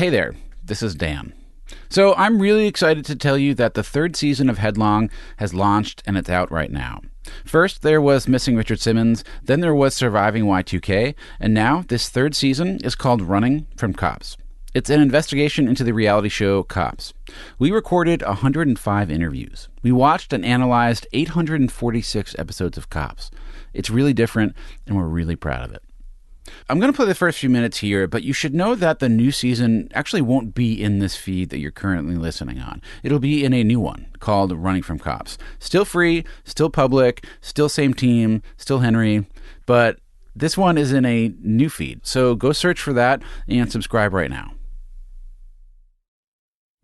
Hey there, this is Dan. So I'm really excited to tell you that the third season of Headlong has launched and it's out right now. First, there was Missing Richard Simmons, then there was Surviving Y2K, and now this third season is called Running from Cops. It's an investigation into the reality show Cops. We recorded 105 interviews. We watched and analyzed 846 episodes of Cops. It's really different, and we're really proud of it. I'm going to play the first few minutes here, but you should know that the new season actually won't be in this feed that you're currently listening on. It'll be in a new one called Running from Cops. Still free, still public, still same team, still Henry, but this one is in a new feed. So go search for that and subscribe right now.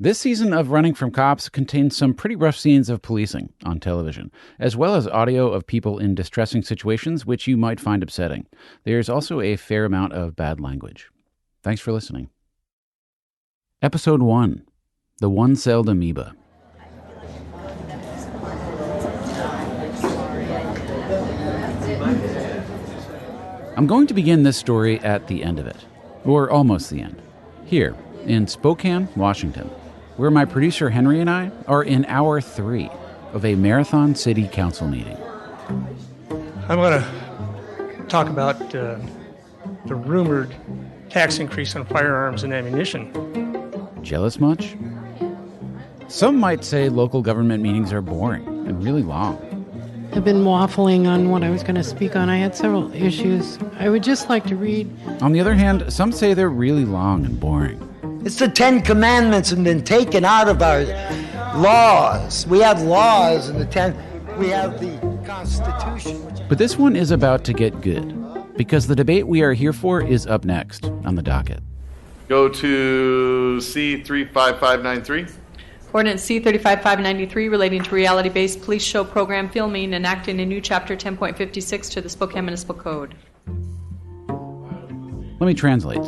This season of Running from Cops contains some pretty rough scenes of policing on television, as well as audio of people in distressing situations which you might find upsetting. There's also a fair amount of bad language. Thanks for listening. Episode 1. The One-Celled Amoeba. I'm going to begin this story at the end of it, or almost the end, here in Spokane, Washington, where my producer Henry and I are in hour 3 of a Marathon City Council meeting. I'm going to talk about the rumored tax increase on firearms and ammunition. Jealous much? Some might say local government meetings are boring and really long. I've been waffling on what I was going to speak on. I had several issues. I would just like to read. On the other hand, some say they're really long and boring. It's the 10 Commandments have been taken out of our laws. We have laws in the 10. We have the Constitution. But this one is about to get good, because the debate we are here for is up next on the docket. Go to C35593. Ordinance C-35593 relating to reality-based police show program filming, enacting a new Chapter 10.56 to the Spokane Municipal Code. Let me translate.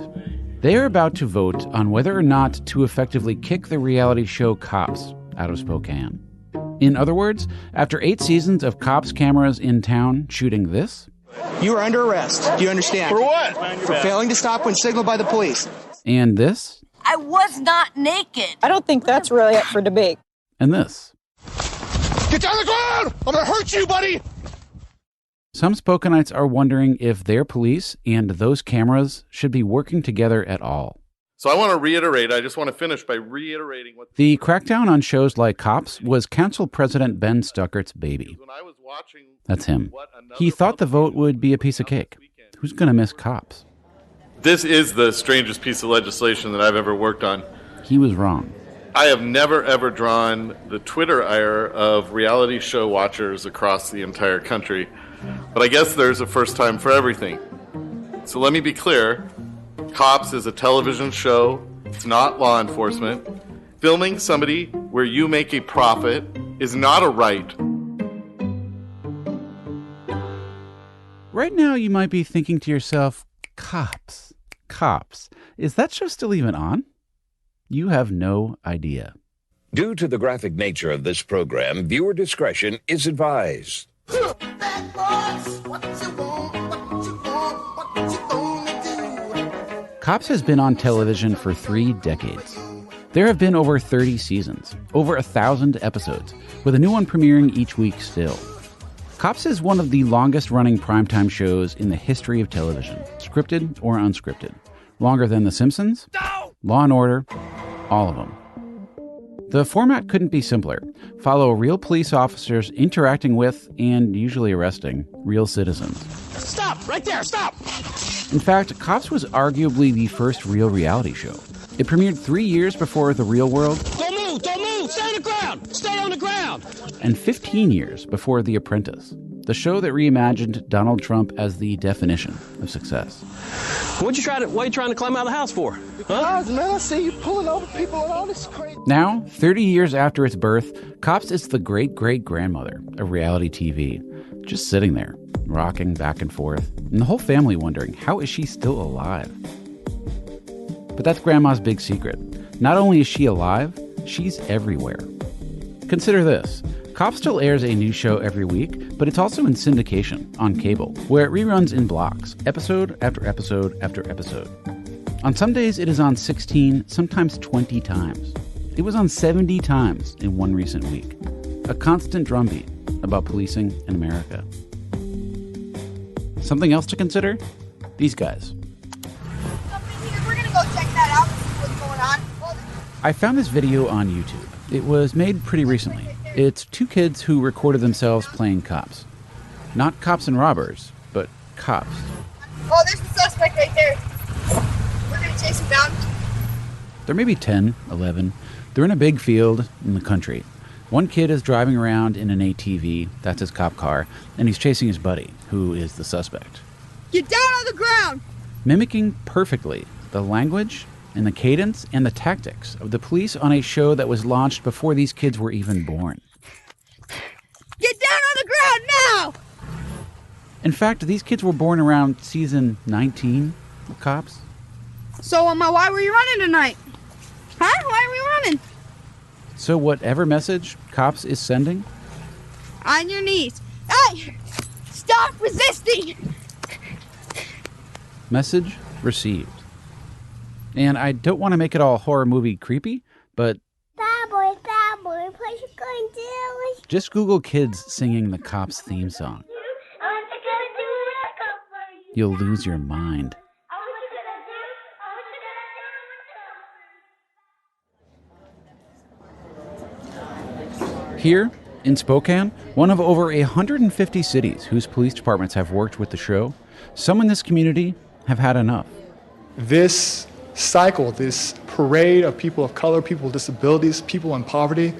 They are about to vote on whether or not to effectively kick the reality show Cops out of Spokane. In other words, after 8 seasons of Cops cameras in town shooting this... You are under arrest. Do you understand? For what? For failing to stop when signaled by the police. And this... I was not naked. I don't think that's really up for debate. And this... Get down on the ground! I'm gonna hurt you, buddy! Some Spokanites are wondering if their police and those cameras should be working together at all. So I want to reiterate, I just want to finish by reiterating what... The crackdown on shows like Cops was Council President Ben Stuckert's baby. That's him. He thought the vote would be a piece of cake. Who's going to miss Cops? This is the strangest piece of legislation that I've ever worked on. He was wrong. I have never, ever drawn the Twitter ire of reality show watchers across the entire country. But I guess there's a first time for everything. So let me be clear. Cops is a television show. It's not law enforcement. Filming somebody where you make a profit is not a right. Right now you might be thinking to yourself, Cops. Is that show still even on? You have no idea. Due to the graphic nature of this program, viewer discretion is advised. Cops has been on television for 3 decades. There have been over 30 seasons, over 1,000 episodes, with a new one premiering each week still. Cops is one of the longest-running primetime shows in the history of television, scripted or unscripted. Longer than The Simpsons, Law & Order, all of them. The format couldn't be simpler. Follow real police officers interacting with, and usually arresting, real citizens. Stop! Right there! Stop! In fact, Cops was arguably the first real reality show. It premiered 3 years before The Real World. Don't move! Don't move! Stay on the ground! Stay on the ground! And 15 years before The Apprentice, the show that reimagined Donald Trump as the definition of success. Why are you trying to climb out of the house for? Huh? Man, I see you pulling over people and all this crazy. Now, 30 years after its birth, Cops is the great-great-grandmother of reality TV. Just sitting there, rocking back and forth, and the whole family wondering, how is she still alive? But that's Grandma's big secret. Not only is she alive, she's everywhere. Consider this. Cops still airs a new show every week, but it's also in syndication on cable, where it reruns in blocks, episode after episode after episode. On some days, it is on 16, sometimes 20 times. It was on 70 times in one recent week. A constant drumbeat about policing in America. Something else to consider? These guys. We're gonna go check that out and see what's going on. I found this video on YouTube. It was made pretty recently. It's two kids who recorded themselves playing cops. Not cops and robbers, but cops. Oh, there's the suspect right there. We're gonna chase him down. They're maybe 10, 11. They're in a big field in the country. One kid is driving around in an ATV, that's his cop car, and he's chasing his buddy, who is the suspect. Get down on the ground! Mimicking perfectly the language and the cadence and the tactics of the police on a show that was launched before these kids were even born. Get down on the ground now! In fact, these kids were born around season 19 of Cops. So, why were you running tonight? Huh? Why are we running? So whatever message Cops is sending... On your knees. Hey! Stop resisting! Message received. And I don't want to make it all horror movie creepy, but... Bad boy, what you going to do? Just Google kids singing the Cops theme song. You'll lose your mind. Here, in Spokane, one of over 150 cities whose police departments have worked with the show, some in this community have had enough. This cycle, this parade of people of color, people with disabilities, people in poverty,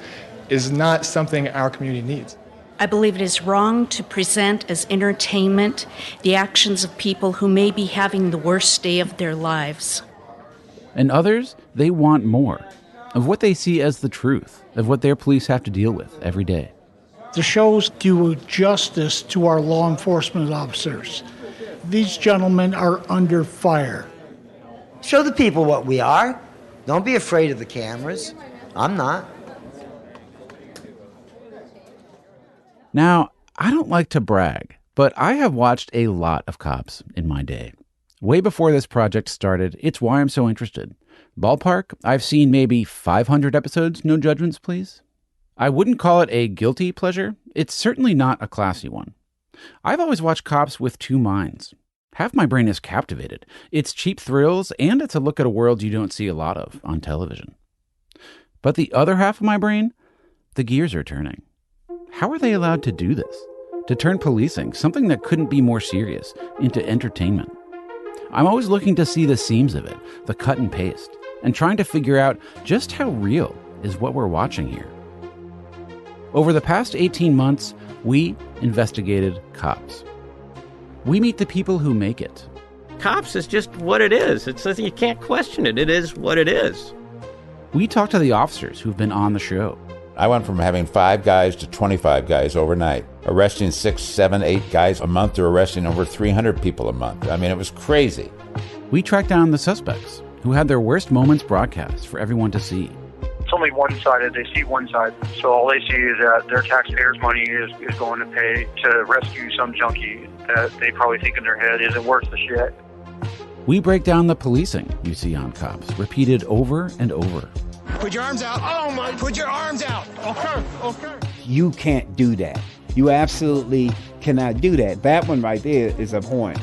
is not something our community needs. I believe it is wrong to present as entertainment the actions of people who may be having the worst day of their lives. And others, they want more of what they see as the truth of what their police have to deal with every day. The shows do justice to our law enforcement officers. These gentlemen are under fire. Show the people what we are. Don't be afraid of the cameras. I'm not. Now, I don't like to brag, but I have watched a lot of Cops in my day. Way before this project started, it's why I'm so interested. Ballpark, I've seen maybe 500 episodes, no judgments, please. I wouldn't call it a guilty pleasure. It's certainly not a classy one. I've always watched Cops with two minds. Half my brain is captivated. It's cheap thrills, and it's a look at a world you don't see a lot of on television. But the other half of my brain, the gears are turning. How are they allowed to do this? To turn policing, something that couldn't be more serious, into entertainment? I'm always looking to see the seams of it, the cut and paste, and trying to figure out just how real is what we're watching here. Over the past 18 months, we investigated Cops. We meet the people who make it. Cops is just what it is. You can't question it. It is what it is. We talk to the officers who've been on the show. I went from having 5 guys to 25 guys overnight, arresting 6, 7, 8 guys a month to arresting over 300 people a month. I mean, it was crazy. We tracked down the suspects who had their worst moments broadcast for everyone to see. It's only one-sided. They see one side. So all they see is that their taxpayers' money is going to pay to rescue some junkie that they probably think in their head isn't worth the shit. We break down the policing you see on Cops, repeated over and over. Put your arms out. Oh, my. Put your arms out. Okay. You can't do that. You absolutely cannot do that. That one right there is abhorrent.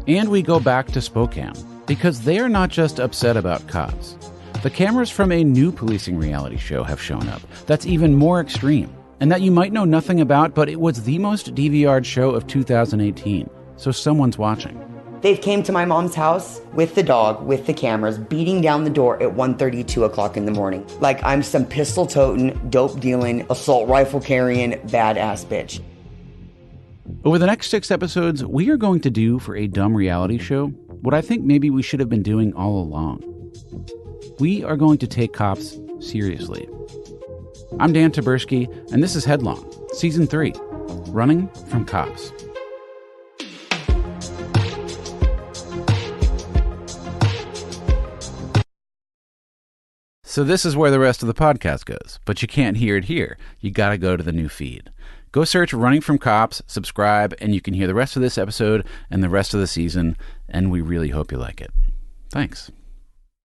And we go back to Spokane, because they are not just upset about Cops. The cameras from a new policing reality show have shown up that's even more extreme, and that you might know nothing about, but it was the most DVR'd show of 2018, so someone's watching. They came to my mom's house with the dog, with the cameras, beating down the door at 1:30, 2 o'clock in the morning. Like I'm some pistol-toting, dope-dealing, assault rifle-carrying, badass bitch. Over the next 6 episodes, we are going to do for a dumb reality show what I think maybe we should have been doing all along. We are going to take Cops seriously. I'm Dan Taberski, and this is Headlong, Season 3, Running from Cops. So this is where the rest of the podcast goes, but you can't hear it here. You gotta go to the new feed. Go search Running from Cops, subscribe, and you can hear the rest of this episode and the rest of the season, and we really hope you like it. Thanks.